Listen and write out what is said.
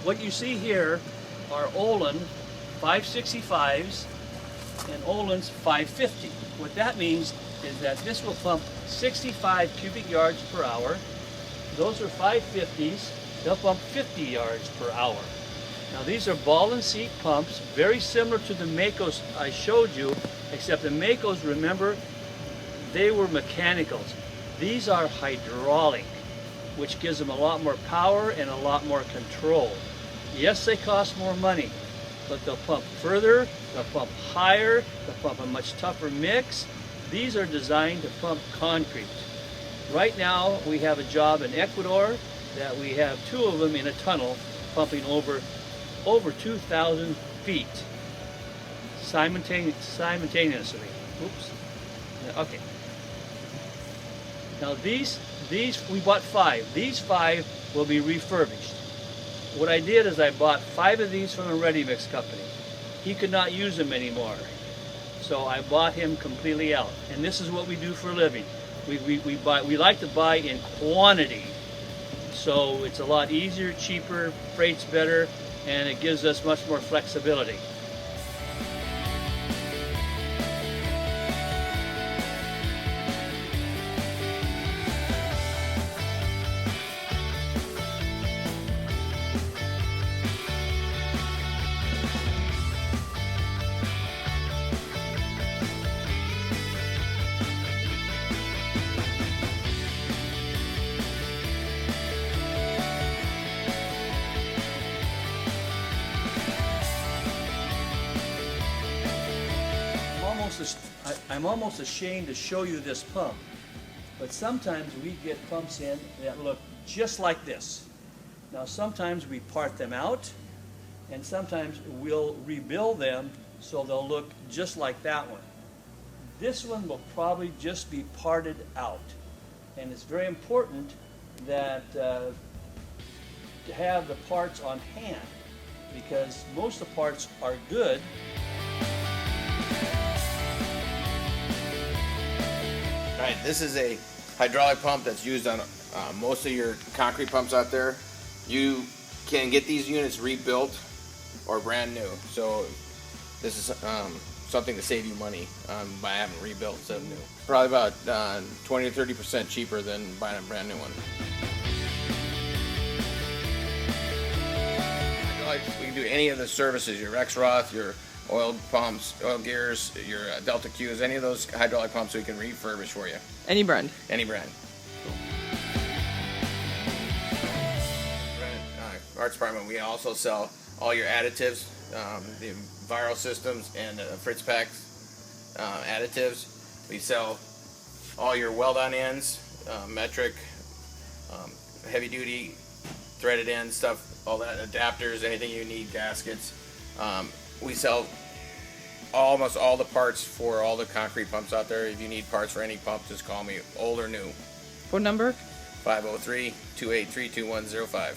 What you see here are Olin 565s and Olin's 550. What that means is that this will pump 65 cubic yards per hour. Those are 550s. They'll pump 50 yards per hour. Now these are ball and seat pumps, very similar to the Makos I showed you, except the Makos, remember, they were mechanicals. These are hydraulic, which gives them a lot more power and a lot more control. Yes, they cost more money, but they'll pump further, they'll pump higher, they'll pump a much tougher mix. These are designed to pump concrete. Right now, we have a job in Ecuador that we have 2 of them in a tunnel pumping over 2,000 feet simultaneously. Oops. Okay. Now these we bought 5. These 5 will be refurbished. What I did is I bought 5 of these from a ready mix company. He could not use them anymore, so I bought him completely out. And this is what we do for a living. We like to buy in quantity, so it's a lot easier, cheaper, freight's better, and it gives us much more flexibility. I'm almost ashamed to show you this pump, but sometimes we get pumps in that look just like this. Now sometimes we part them out, and sometimes we'll rebuild them so they'll look just like that one. This one will probably just be parted out, and it's very important that to have the parts on hand, because most of the parts are good. Right, this is a hydraulic pump that's used on most of your concrete pumps out there. You can get these units rebuilt or brand new. So this is something to save you money by having rebuilt instead of new. Probably about 20 to 30% cheaper than buying a brand new one. We can do any of the services, your Rexroth, your oil pumps, oil gears, your Delta Qs, any of those hydraulic pumps we can refurbish for you. Any brand? Any brand. Arts department, we also sell all your additives, the Viral Systems and Fritz Packs additives. We sell all your weld-on ends, metric, heavy duty, threaded ends, stuff, all that, adapters, anything you need, gaskets. We sell almost all the parts for all the concrete pumps out there. If you need parts for any pump, just call me, old or new. Phone number? 503-283-2105.